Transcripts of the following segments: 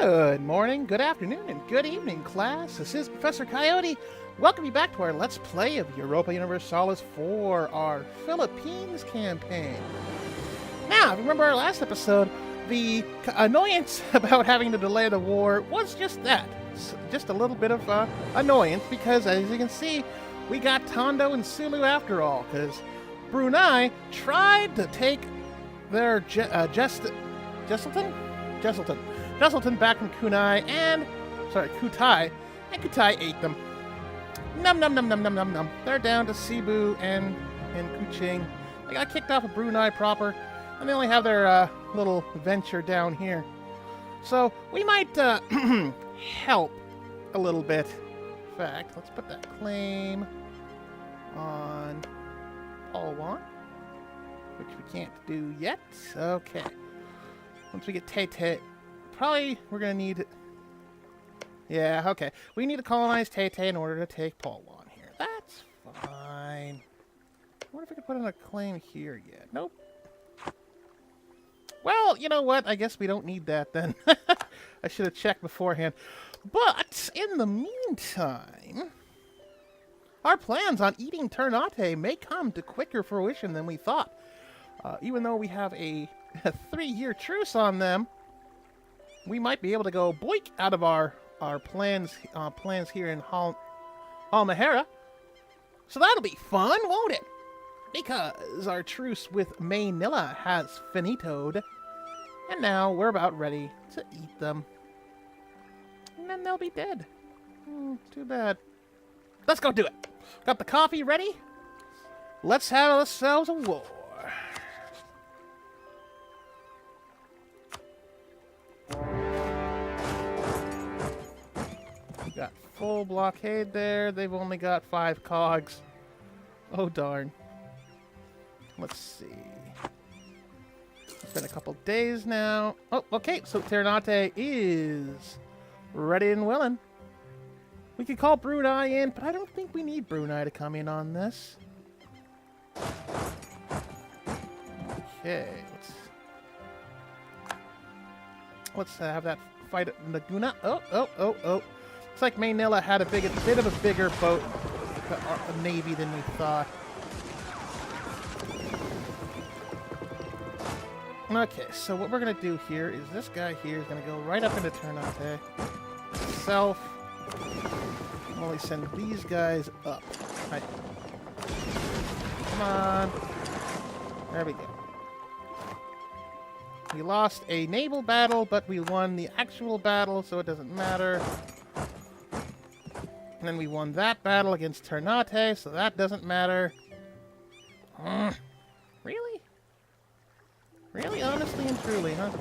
Good morning, good afternoon, and good evening, class. This is Professor Coyote. Welcome you back to our Let's Play of Europa Universalis for our Philippines campaign. Now, if you remember our last episode, the annoyance about having to delay the war was just that. Just a little bit of annoyance because, as you can see, we got Tondo and Sulu after all, because Brunei tried to take their Jesselton back from Kutai, and Kutai ate them. Num num num num num num num. They're down to Cebu and Kuching. They got kicked off of Brunei proper, and they only have their little venture down here. So we might help a little bit. In fact, let's put that claim on Palwan, which we can't do yet. Okay. Once we get Tay-Tay, probably we're going to need... Yeah, okay. We need to colonize Tay-Tay in order to take Palwan here. That's fine. I wonder if we could put in a claim here yet. Nope. Well, you know what? I guess we don't need that then. I should have checked beforehand. But, in the meantime, our plans on eating Ternate may come to quicker fruition than we thought. Even though we have a 3-year truce on them, we might be able to go boink out of our plans here in Halmahera. So that'll be fun, won't it? Because our truce with Manila has finitoed, and now we're about ready to eat them. And then they'll be dead. Too bad. Let's go do it. Got the coffee ready? Let's have ourselves a war. Got full blockade there. They've only got 5 cogs. Oh, darn. Let's see. It's been a couple days now. Oh, okay. So Ternate is ready and willing. We could call Brunei in, but I don't think we need Brunei to come in on this. Okay. Let's have that fight at Laguna. Oh. Looks like Manila had a bit of a bigger boat, a navy than we thought. Okay, so what we're going to do here is this guy here is going to go right up into Ternate. Self. Only send these guys up. Right. Come on. There we go. We lost a naval battle, but we won the actual battle, so it doesn't matter. And then we won that battle against Ternate, so that doesn't matter. Really? Really, honestly and truly, huh?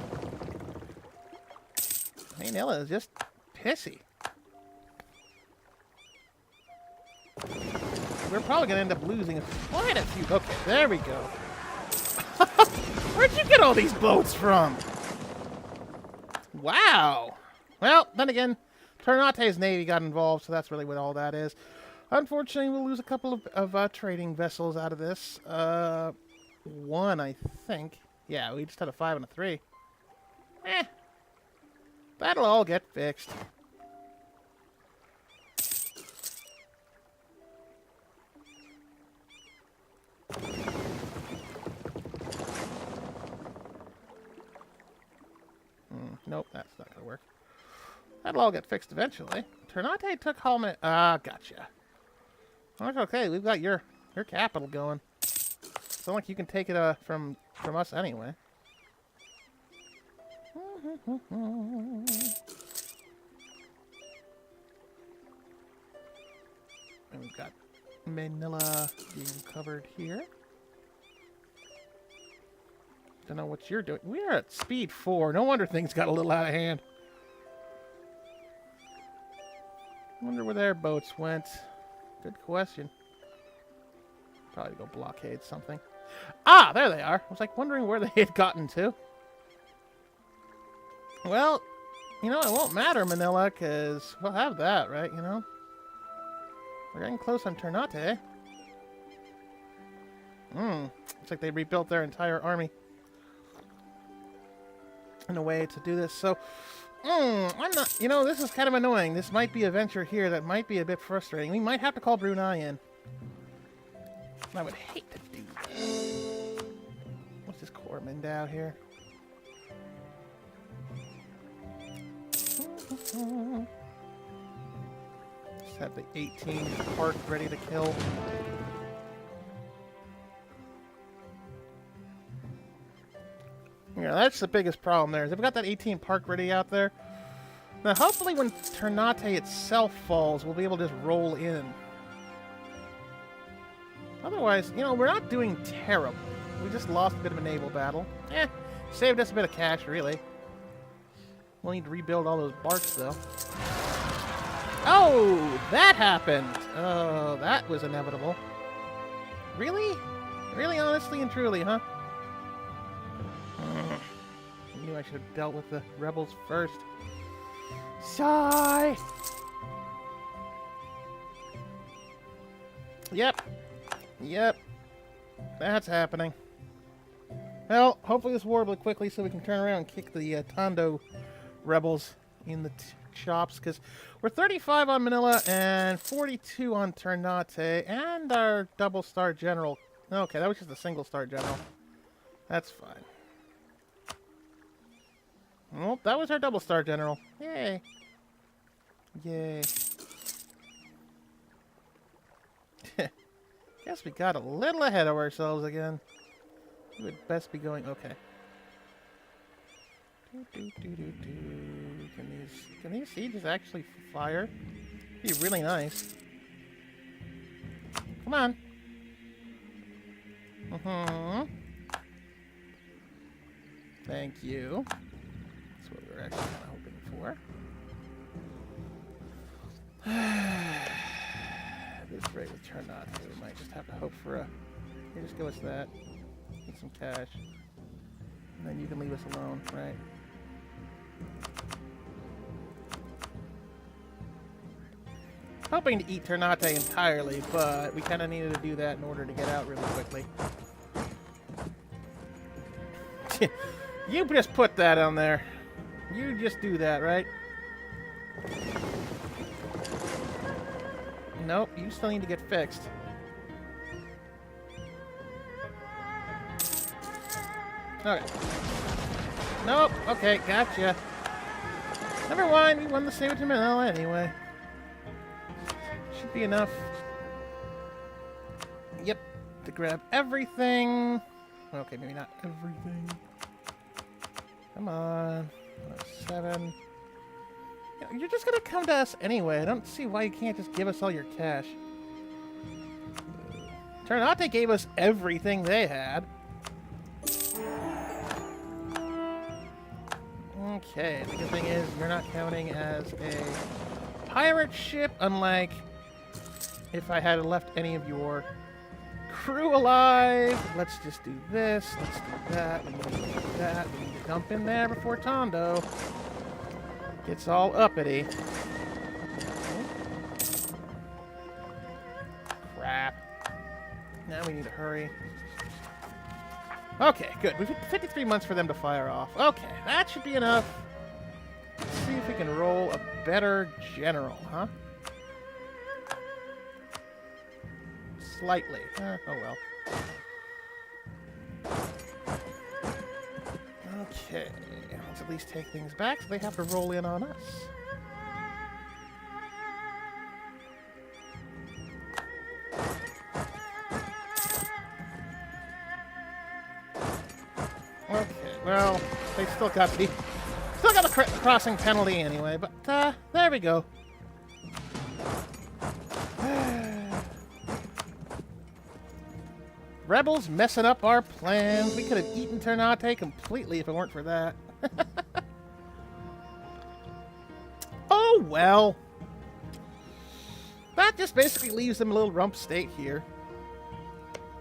Manila is just pissy. We're probably going to end up losing quite a few. Okay, there we go. Where'd you get all these boats from? Wow. Well, then again, Ternate's navy got involved, so that's really what all that is. Unfortunately, we'll lose a couple of trading vessels out of this. 1, I think. Yeah, we just had a 5 and a 3. That'll all get fixed. Nope, that's not gonna work. That'll all get fixed eventually. Ternate took Halme. Gotcha. That's okay. We've got your capital going. It's not like you can take it from us anyway. And we've got Manila being covered here. Don't know what you're doing. We're at speed 4. No wonder things got a little out of hand. Wonder where their boats went. Good question. Probably go blockade something. Ah, there they are. I was like wondering where they had gotten to. Well, you know, it won't matter, Manila, because we'll have that, right? You know? We're getting close on Ternate. Looks like they rebuilt their entire army in a way to do this. So, I'm not... You know, this is kind of annoying. This might be a venture here that might be a bit frustrating. We might have to call Brunei in. I would hate to do that. What's this core Mindao here? Just have the 18 parked ready to kill. Yeah, that's the biggest problem there. Is if we got that 18 parked ready out there, now hopefully when Ternate itself falls, we'll be able to just roll in. Otherwise, you know, we're not doing terrible. We just lost a bit of a naval battle. Saved us a bit of cash, really. We'll need to rebuild all those barks, though. Oh, that happened! Oh, that was inevitable. Really? Really, honestly and truly, huh? I knew I should have dealt with the rebels first. Sigh! Yep. Yep. That's happening. Well, hopefully this war will be quickly so we can turn around and kick the Tondo rebels in the chops, because we're 35 on Manila and 42 on Ternate, and our double-star general. Okay, that was just a single-star general. That's fine. Well, that was our double-star general. Yay. Yay. Guess we got a little ahead of ourselves again. We would best be going... Okay. Can these sieges actually fire? Be really nice. Come on. Thank you. That's what we were actually kind of hoping for. This rate with Ternate, we might just have to hope for a... Here, just give us that. Get some cash. And then you can leave us alone, right? Hoping to eat Ternate entirely, but we kind of needed to do that in order to get out really quickly. You just put that on there. You just do that, right? Nope, you still need to get fixed. Okay. Nope, okay, gotcha. Never mind, we won the Saber to Manila anyway. Should be enough. Yep, to grab everything. Okay, maybe not everything. Come on. 7. You're just gonna come to us anyway. I don't see why you can't just give us all your cash. Ternate gave us everything they had. Okay, the good thing is you're not counting as a pirate ship, unlike if I had left any of your crew alive. Let's just do this. Let's do that. We need to do that. We need to dump in there before Tondo gets all uppity. Crap. Now we need to hurry. Okay, good. We've got 53 months for them to fire off. Okay, that should be enough. Let's see if we can roll a better general, huh? Slightly. Oh well. Okay, let's at least take things back so they have to roll in on us. Okay, well, they still got the crossing penalty anyway, but there we go. Rebels messing up our plans. We could have eaten Ternate completely if it weren't for that. Oh well. That just basically leaves them a little rump state here.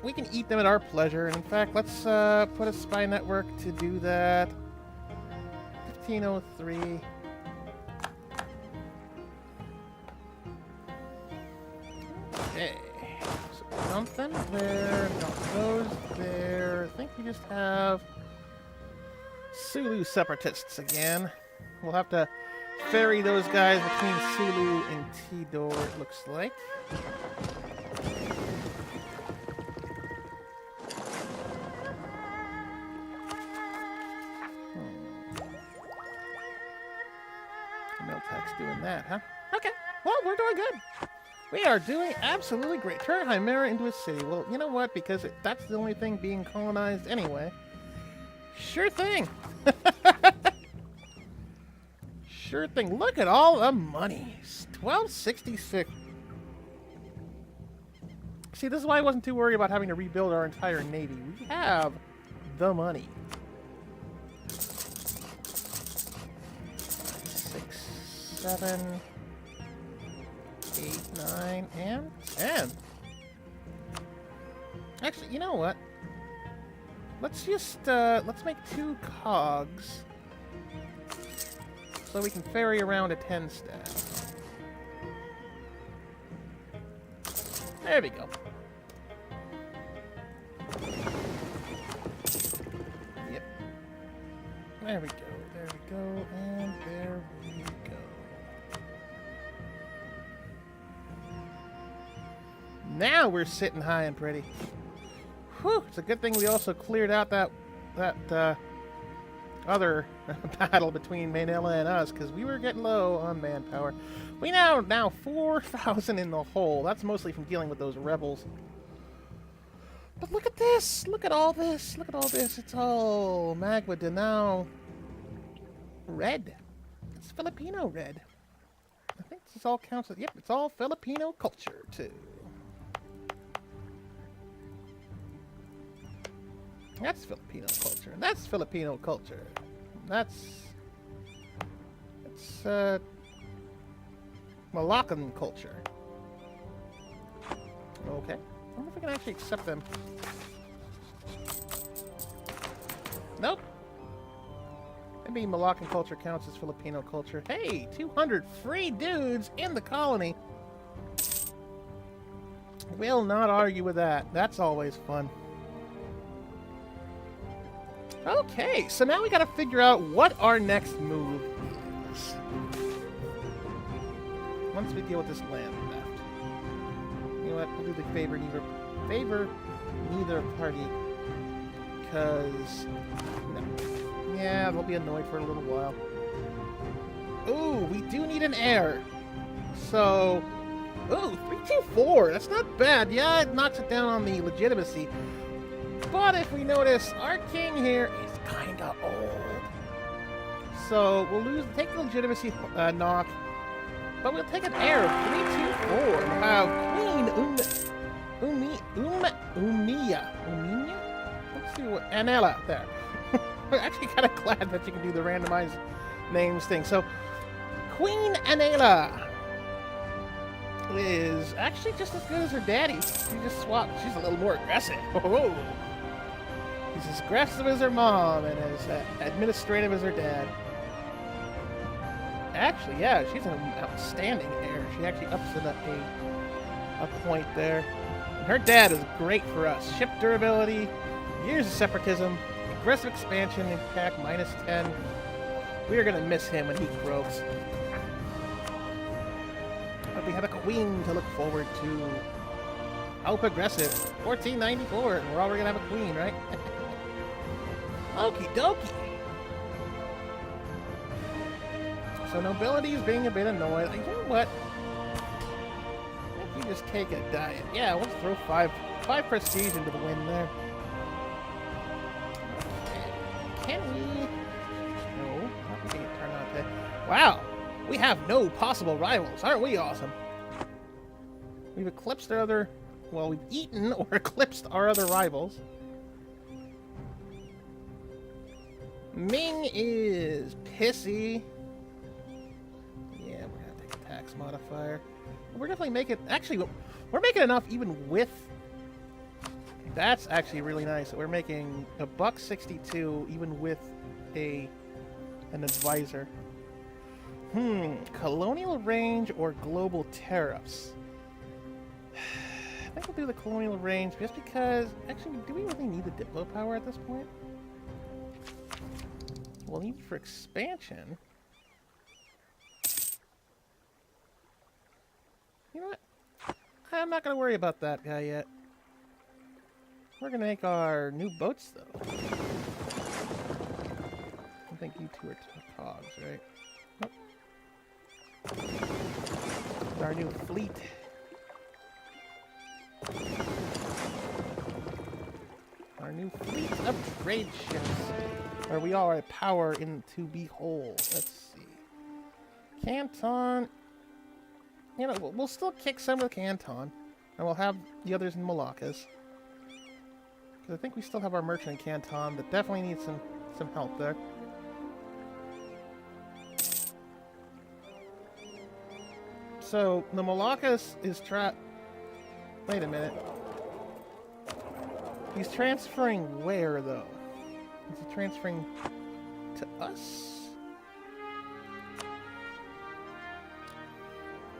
We can eat them at our pleasure. And in fact, let's put a spy network to do that. 1503. Okay. So something there. Dump those there. I think we just have Sulu separatists again. We'll have to ferry those guys between Sulu and Tidor, it looks like. Miltech's doing that, huh? Okay. Well, we're doing good. We are doing absolutely great. Turn Chimera into a city. Well, you know what? Because that's the only thing being colonized anyway. Sure thing. Sure thing. Look at all the money. 1266. See, this is why I wasn't too worried about having to rebuild our entire navy. We have the money. 6, 7, 8, 9, and 10. Actually, you know what? Let's just, let's make 2 cogs so we can ferry around a 10 staff. There we go. Yep. There we go, there we go, and there we go. Now we're sitting high and pretty. Whew, it's a good thing we also cleared out that other battle between Manila and us, because we were getting low on manpower. We now 4,000 in the hole. That's mostly from dealing with those rebels. But look at this! Look at all this! Look at all this! It's all Magua de now red. It's Filipino red. I think this all counts as, yep, it's all Filipino culture too. That's Filipino culture. And that's Filipino culture. That's Malaccan culture. Okay. I wonder if we can actually accept them. Nope. Maybe Malaccan culture counts as Filipino culture. Hey, 200 free dudes in the colony. We'll not argue with that. That's always fun. Okay, so now we gotta figure out what our next move is. Once we deal with this land theft. You know what, we'll do the favor neither party. Because, no. Yeah, they'll be annoyed for a little while. Ooh, we do need an heir. So, ooh, 324, that's not bad. Yeah, it knocks it down on the legitimacy. But if we notice, our king here is kind of old. So we'll take the legitimacy knock, but we'll take an heir of 324. We'll have Queen Umiya. Let's see what Anela there. We're actually kind of glad that you can do the randomized names thing. So Queen Anela is actually just as good as her daddy. She just swapped. She's a little more aggressive. Oh. She's as aggressive as her mom and as administrative as her dad. Actually, yeah, she's an outstanding heir. She actually ups it up a point there. And her dad is great for us. Ship durability, years of separatism, aggressive expansion, impact -10. We are going to miss him when he croaks. But we have a queen to look forward to. How progressive. 1494, and we're already going to have a queen, right? Okie dokie. So nobility is being a bit annoyed. You know what? If you just take a diet. Yeah, let's throw five prestige into the wind there. Can we? No, not looking at Ternate. Wow, we have no possible rivals. Aren't we awesome? We've eclipsed our other. Well, we've eaten or eclipsed our other rivals. Ming is pissy. Yeah, we're gonna take a tax modifier. We're definitely making. Actually, we're making enough even with. That's actually really nice. We're making $1.62 even with an advisor. Colonial range or global tariffs. I think we'll do the colonial range just because. Actually, do we really need the diplo power at this point? We'll need it for expansion. I'm not going to worry about that guy yet. We're going to make our new boats, though. I think you two are cogs, right? Nope. Our new fleet. Our new fleet of trade ships. Where we are a power in to behold. Let's see. Canton. You know, we'll still kick some of Canton. And we'll have the others in Moluccas. Because I think we still have our merchant in Canton that definitely needs some help there. So, the Moluccas is Wait a minute. He's transferring where, though? Is he transferring to us?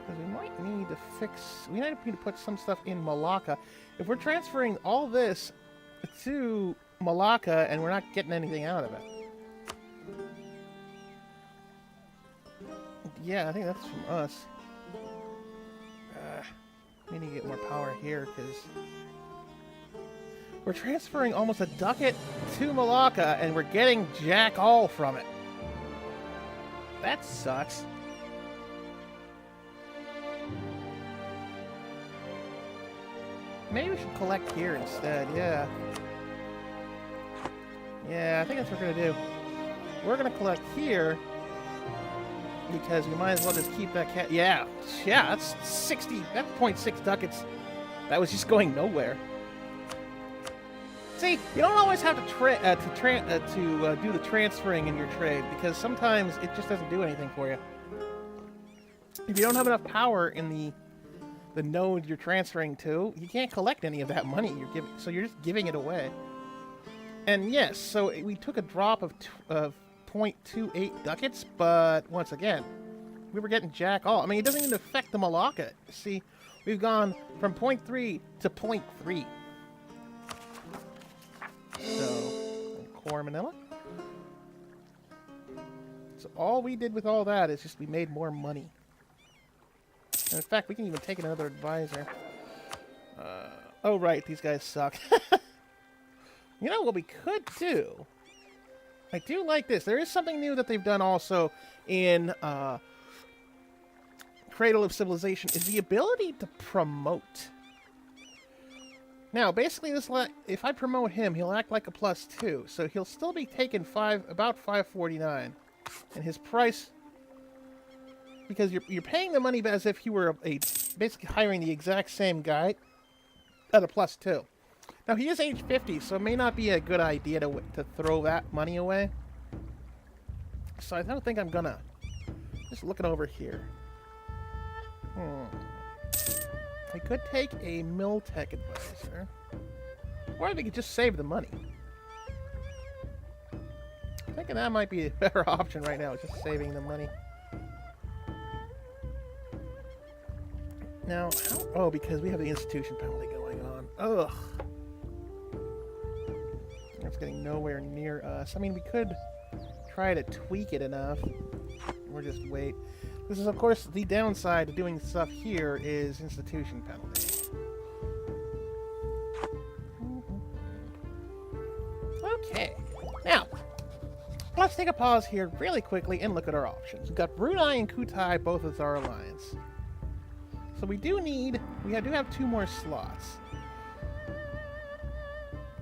Because we might need to fix... We might need to put some stuff in Malacca. If we're transferring all this to Malacca and we're not getting anything out of it. Yeah, I think that's from us. We need to get more power here, because... We're transferring almost a ducat to Malacca, and we're getting jack all from it. That sucks. Maybe we should collect here instead, yeah. Yeah, I think that's what we're going to do. We're going to collect here, because we might as well just keep that cat... Yeah, that's 60... That's 0.6 ducats. That was just going nowhere. See, you don't always have to do the transferring in your trade, because sometimes it just doesn't do anything for you. If you don't have enough power in the node you're transferring to, you can't collect any of that money you're giving, so you're just giving it away. And yes, so we took a drop of 0.28 ducats, but once again, we were getting jack all. I mean, it doesn't even affect the Malacca. See, we've gone from 0.3 to 0.3. So, core Manila. So all we did with all that is just we made more money. And in fact, we can even take another advisor. Oh right, these guys suck. You know what we could do? I do like this. There is something new that they've done also in Cradle of Civilization, is the ability to promote. Now, basically, if I promote him, he'll act like a +2, so he'll still be taking about 549, and his price, because you're paying the money as if you were basically hiring the exact same guy at a +2. Now, he is age 50, so it may not be a good idea to throw that money away. So I don't think I'm gonna. Just looking over here. I could take a Miltech advisor, or we could just save the money. I'm thinking that might be a better option right now, just saving the money. Now, oh, because we have the institution penalty going on. Ugh. It's getting nowhere near us. I mean, we could try to tweak it enough, or just wait. This is, of course, the downside to doing stuff here is institution penalty. Okay. Now, let's take a pause here really quickly and look at our options. We've got Brunei and Kutai both as our alliance. So we do have 2 more slots.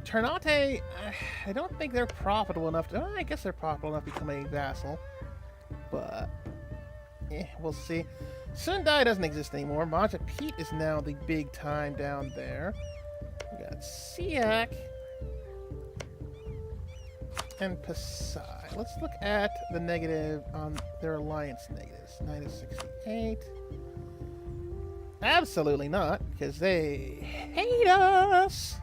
Ternate, I don't think they're profitable enough to... I guess they're profitable enough to become a vassal. But... we'll see. Sundai doesn't exist anymore. Maja Pete is now the big time down there. We got Siak and Pasai. Let's look at the negative on their alliance negatives. -68. Absolutely not, because they hate us.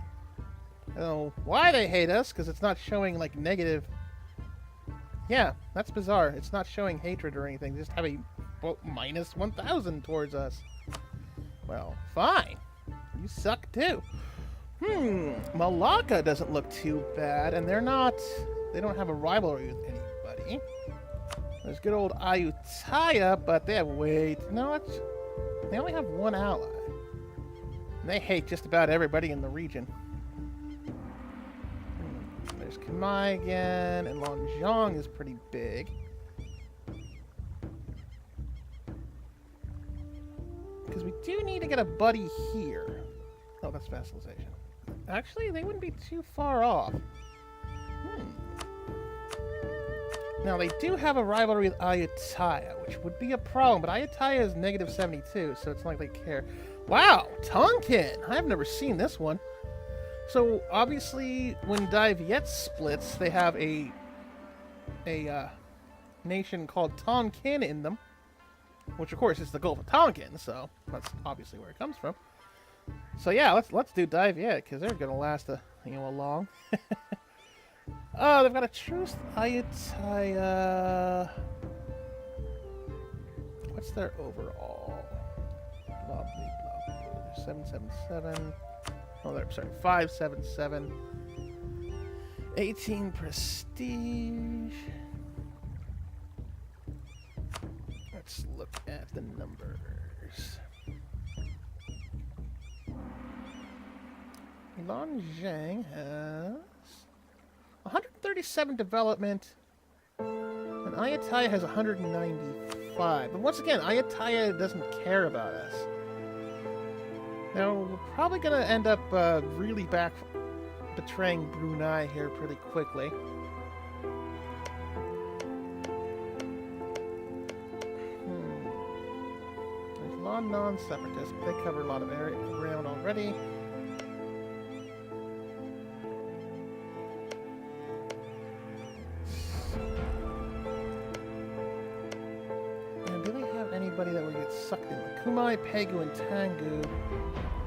I don't know why they hate us, because it's not showing like negative. Yeah, that's bizarre. It's not showing hatred or anything. They just have a -1,000 towards us. Well, fine. You suck too. Malacca doesn't look too bad, and they don't have a rivalry with anybody. There's good old Ayutthaya, but they have they only have 1 ally. They hate just about everybody in the region. There's Kamai again, and Longjong is pretty big. Because we do need to get a buddy here. Oh, that's vassalization. Actually, they wouldn't be too far off. Now, they do have a rivalry with Ayutthaya, which would be a problem, but Ayutthaya is negative 72, so it's not like they care. Wow, Tonkin! I've never seen this one. So, obviously, when Dai Viet splits, they have a nation called Tonkin in them, which, of course, is the Gulf of Tonkin, so that's obviously where it comes from. So, yeah, let's do Dai Viet, because they're going to last a long. Oh, they've got a truce. Ayutthaya. What's their overall? Blah, blah, blah. 777. Oh, they're sorry. 577. 18 prestige. Let's look at the numbers. Longjang has 137 development, and Ayutthaya has 195. But once again, Ayutthaya doesn't care about us. Now, we're probably going to end up really betraying Brunei here pretty quickly. There's a lot of non-separatists, but they cover a lot of ground already. Anybody that would get sucked in? Kumai, Pegu, and Tangu.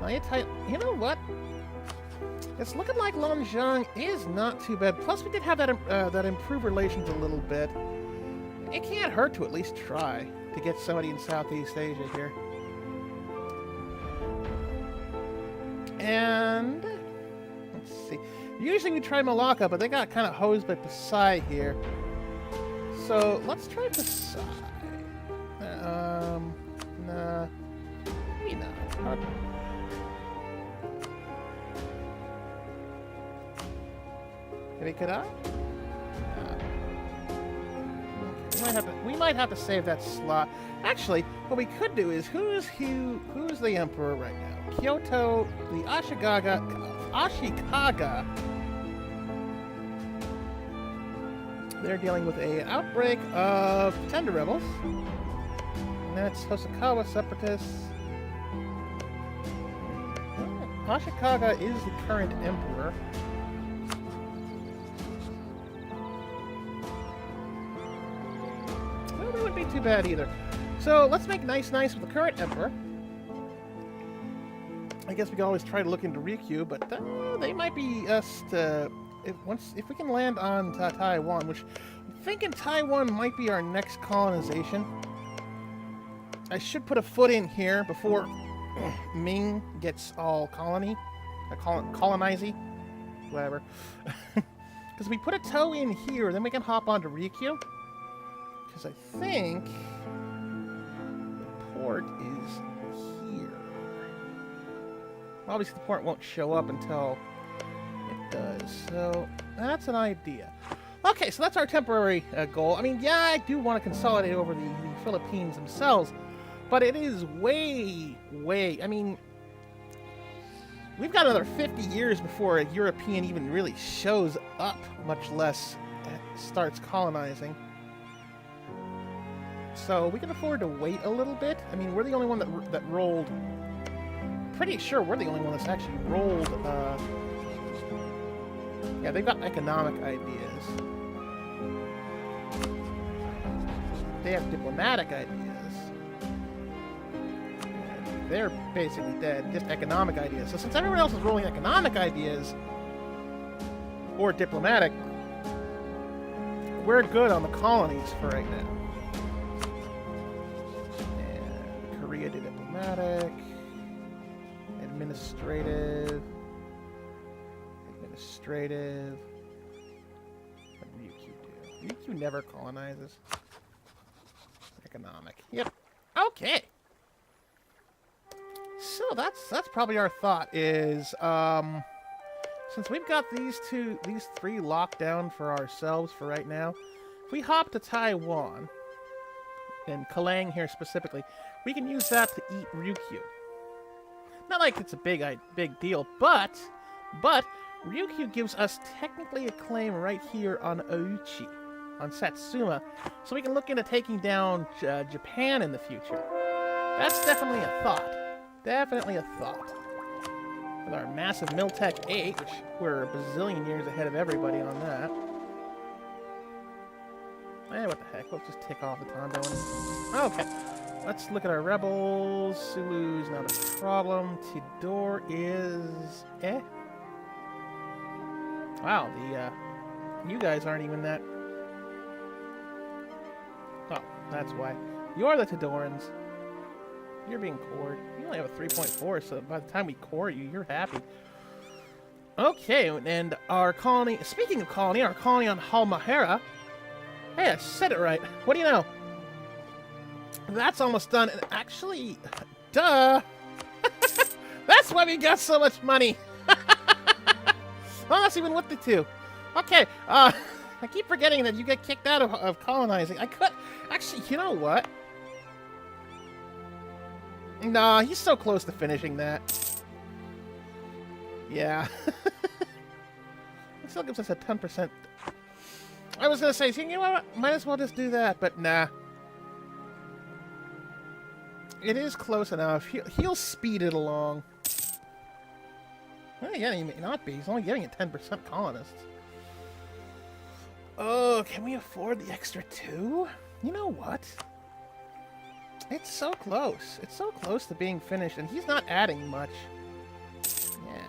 Ayutthaya, you know what? It's looking like Longjang is not too bad. Plus, we did have that improved relations a little bit. It can't hurt to at least try to get somebody in Southeast Asia here. And let's see. Usually we try Malacca, but they got kind of hosed by Pasai here. So let's try Pasai. Nah. Maybe not. Kirikara? We might have to save that slot. Actually, what we could do is who's the emperor right now? Kyoto, the Ashikaga. They're dealing with an outbreak of tender rebels. And that's Hosokawa separatists. Ashikaga is the current emperor. Well, that wouldn't be too bad either. So let's make nice with the current emperor. I guess we can always try to look into Ryukyu, but they might be us to... If we can land on Taiwan, which I'm thinking Taiwan might be our next colonization. I should put a foot in here before Ming gets all colonizing, whatever. Because we put a toe in here, then we can hop onto Ryukyu. Because I think the port is here. Obviously, the port won't show up until it does. So that's an idea. Okay, so that's our temporary goal. I mean, yeah, I do want to consolidate over the Philippines themselves. But it is way... I mean, we've got another 50 years before a European even really shows up, much less starts colonizing. So we can afford to wait a little bit. I mean, we're the only one that rolled... Pretty sure we're the only one that's actually rolled... Yeah, they've got economic ideas. They have diplomatic ideas. They're basically dead. Just economic ideas. So since everyone else is rolling economic ideas, or diplomatic, we're good on the colonies for right now. And Korea did diplomatic, administrative. What did Ryukyu do? Ryukyu never colonizes. Economic. Yep. Okay. So, know, that's probably our thought is, since we've got these three locked down for ourselves for right now, if we hop to Taiwan, and Kalang here specifically, we can use that to eat Ryukyu. Not like it's a big deal, but Ryukyu gives us technically a claim right here on Ouchi, on Satsuma, so we can look into taking down Japan in the future. That's definitely a thought. Definitely a thought. With our massive Miltech 8, which we're a bazillion years ahead of everybody on that. Eh, what the heck, we'll just tick off the Tondo and... Okay, let's look at our rebels. Sulu's not a problem. Tidor is... eh? Wow, you guys aren't even that... Oh, that's why. You're the Tidorans. You're being cored. You only have a 3.4, so by the time we core you, you're happy. Okay, and our colony... Speaking of colony, our colony on Halmahera... Hey, I said it right. What do you know? That's almost done. And actually, duh. That's why we got so much money. Well, that's even with the two. Okay, I keep forgetting that you get kicked out of colonizing. I could... Actually, you know what? Nah, he's so close to finishing that. Yeah. It still gives us a 10%. I was gonna say, you know what? Might as well just do that, but nah. It is close enough. He'll speed it along. Well, yeah, he may not be. He's only giving it 10% colonists. Oh, can we afford the extra 2? You know what? It's so close. It's so close to being finished, and he's not adding much. Yeah.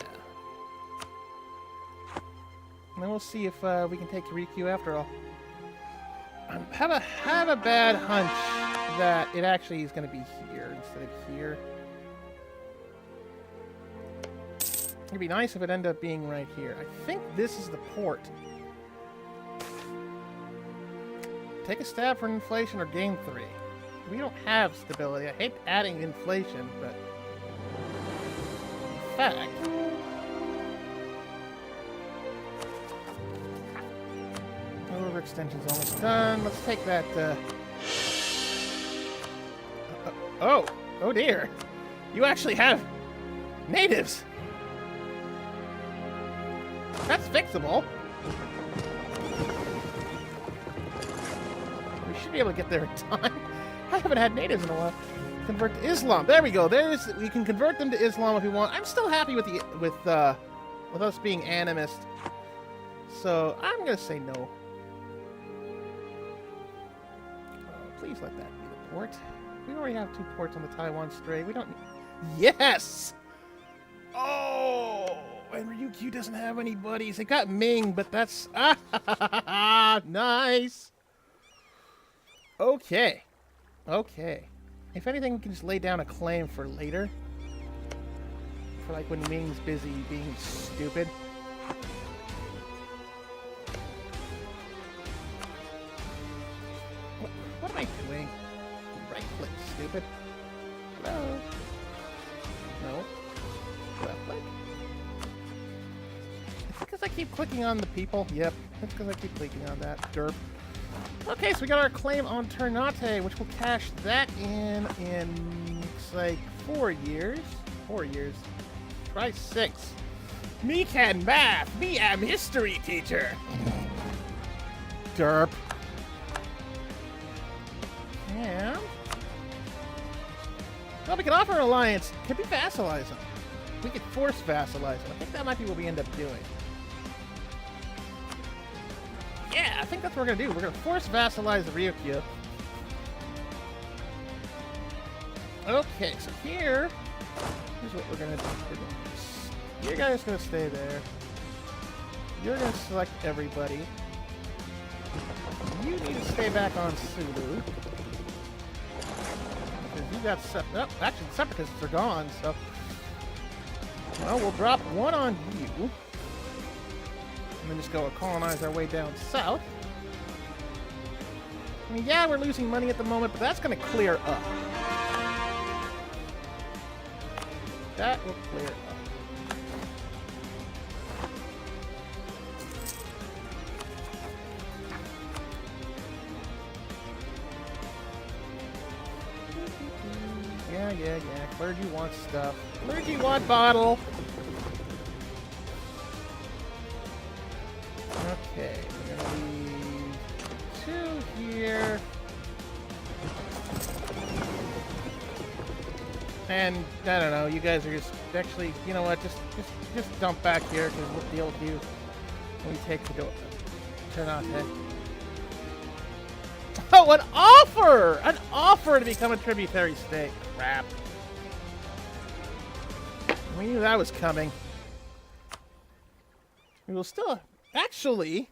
And then we'll see if we can take Ryukyu after all. I have a bad hunch that it actually is going to be here instead of here. It'd be nice if it ended up being right here. I think this is the port. Take a stab for inflation or gain 3. We don't have stability. I hate adding inflation, but... In fact... Overextension's almost done. Let's take that, Oh! Oh dear! You actually have... natives! That's fixable. We should be able to get there in time. I haven't had natives in a while. Convert to Islam. There we go. We can convert them to Islam if we want. I'm still happy with us being animist. So I'm gonna say no. Please let that be the port. We already have 2 ports on the Taiwan Strait. We don't need... Yes! Oh! And Ryukyu doesn't have any buddies. It got Ming, but that's... Nice! Okay. Okay. If anything, we can just lay down a claim for later. For like when Ming's busy being stupid. What am I doing? Right click, stupid. Hello? No. Left click? It's because I keep clicking on the people. Yep. It's because I keep clicking on that. Derp. Okay, so we got our claim on Ternate, which will cash that in looks like 4 years. 4 years. Try 6. Me can math. Me am history teacher. Derp. Yeah. Well, we can offer an alliance. Could we vassalize them? We could force vassalize them. I think that might be what we end up doing. Yeah, I think that's what we're gonna do. We're gonna force vassalize the Ryukyu. Okay, so here's what we're gonna do. You guys gonna stay there. You're gonna select everybody. You need to stay back on Sulu. Because you got actually the separatists are gone, so well, we'll drop 1 on you. And then just go colonize our way down south. I mean, yeah, we're losing money at the moment, but that's going to clear up. That will clear it up. Yeah. Clergy wants stuff. Clergy want bottle. Okay, we're gonna leave 2 here. And I don't know, you guys are just actually, you know what? Just dump back here because we'll deal with you when we take the door. Turn on head. Oh, an offer! An offer to become a tributary state. Crap. We knew that was coming. We will still... Actually...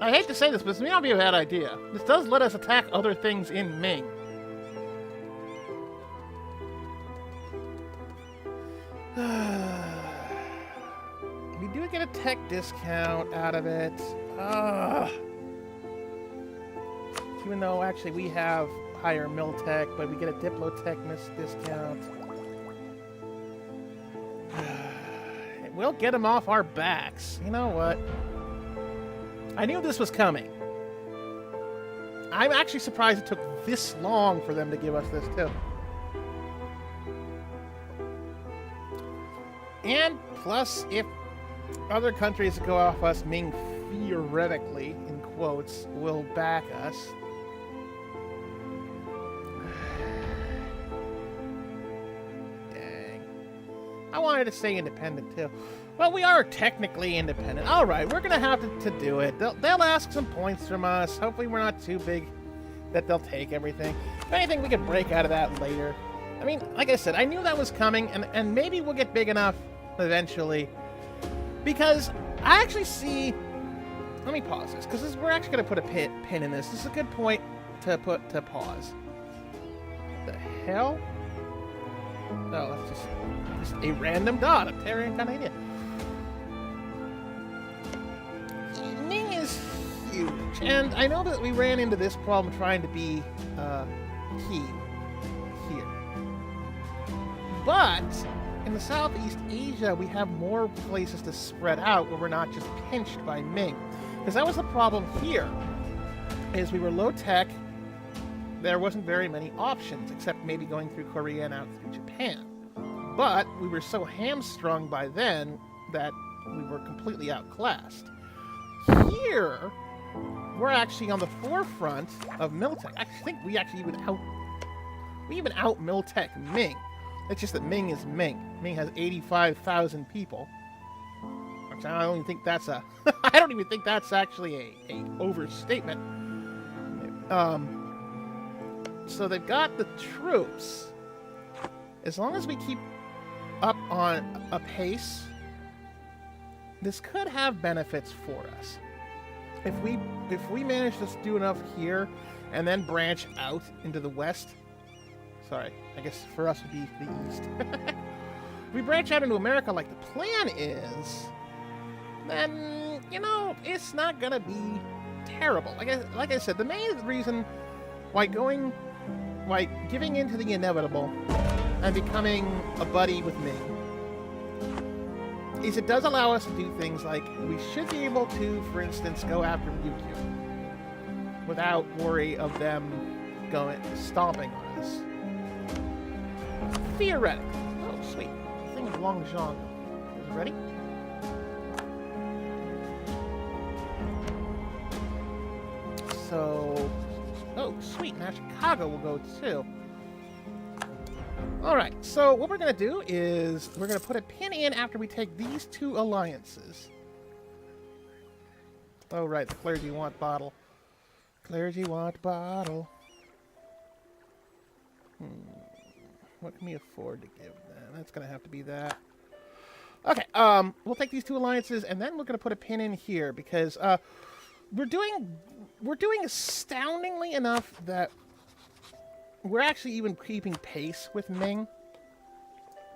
I hate to say this, but this may not be a bad idea. This does let us attack other things in Ming. We do get a tech discount out of it. Even though, actually, we have higher Miltech, but we get a Diplotech discount. We'll get them off our backs. You know what? I knew this was coming. I'm actually surprised it took this long for them to give us this, too. And plus, if other countries go off us, Ming theoretically, in quotes, will back us. Dang. I wanted to stay independent, too. Well, we are technically independent. All right, we're going to have to do it. They'll ask some points from us. Hopefully we're not too big that they'll take everything. If anything, we can break out of that later. I mean, like I said, I knew that was coming, and maybe we'll get big enough eventually. Because I actually see... Let me pause this, because we're actually going to put a pin in this. This is a good point to pause. What the hell? Oh, that's just a random dot. A Terran kind of idea. Ming is huge, and I know that we ran into this problem trying to be key here. But in the Southeast Asia, we have more places to spread out where we're not just pinched by Ming. Because that was the problem here, is we were low tech. There wasn't very many options, except maybe going through Korea and out through Japan. But we were so hamstrung by then that we were completely outclassed. Here, we're actually on the forefront of Miltech. I think we actually even out Miltech Ming. It's just that Ming is Ming. Ming has 85,000 people. Which I don't even think that's a... I don't even think that's actually a overstatement. So they've got the troops. As long as we keep up on a pace, this could have benefits for us. If we manage to do enough here and then branch out into the west, sorry, I guess for us would be the east. If we branch out into America like the plan is, then, you know, it's not gonna be terrible. Like I said, the main reason why giving into the inevitable and becoming a buddy with me is it does allow us to do things like we should be able to, for instance, go after Ryukyu without worry of them stomping on us. Theoretically. Oh, sweet. The thing of Longzhong. Is it ready? So... Oh, sweet. Now Chicago will go, too. Alright, so what we're going to do is we're going to put a pin in after we take these two alliances. Oh, right. The clergy want bottle. Clergy want bottle. What can we afford to give them? That's going to have to be that. Okay, we'll take these two alliances, and then we're going to put a pin in here, because we're doing astoundingly enough that we're actually even keeping pace with Ming,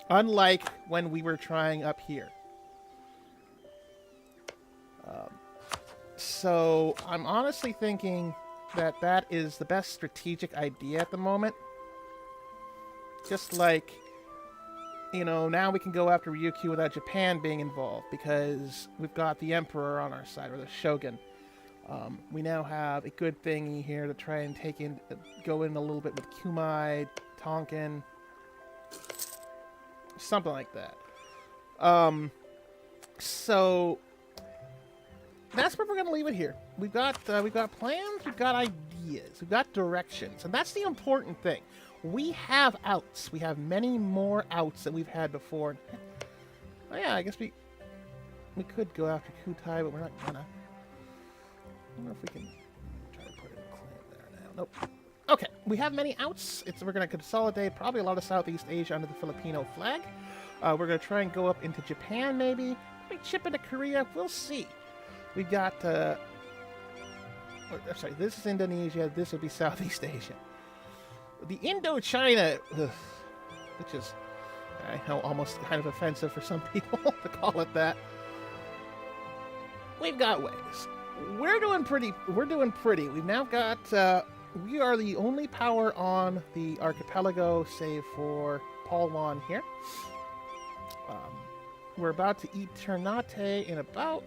unlike when we were trying up here. So I'm honestly thinking that is the best strategic idea at the moment. Just like, you know, now we can go after Ryukyu without Japan being involved because we've got the Emperor on our side, or the Shogun. We now have a good thingy here to try and go in a little bit with Kumai, Tonkin, something like that. So that's where we're going to leave it here. We've got plans, we've got ideas, we've got directions, and that's the important thing. We have outs. We have many more outs than we've had before. Oh yeah, I guess we could go after Kutai, but we're not gonna. I wonder if we can try to put in a claim there now. Nope. Okay, we have many outs. We're going to consolidate probably a lot of Southeast Asia under the Filipino flag. We're going to try and go up into Japan, maybe. Maybe chip into Korea. We'll see. We got... sorry, this is Indonesia. This would be Southeast Asia. The Indochina, which is, I know, almost kind of offensive for some people to call it that. We've got ways. We're doing pretty. We've now got... we are the only power on the archipelago, save for Palwan here. We're about to eat Ternate in about,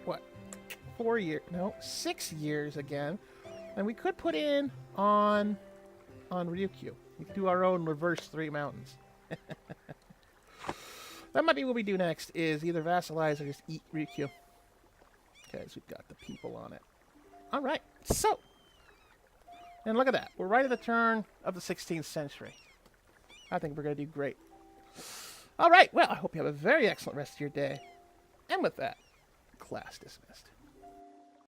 6 years again. And we could put in on Ryukyu. We could do our own reverse 3 mountains. That might be what we do next, is either vassalize or just eat Ryukyu. Because we've got the people on it. Alright, so. And look at that. We're right at the turn of the 16th century. I think we're going to do great. Alright, well, I hope you have a very excellent rest of your day. And with that, class dismissed.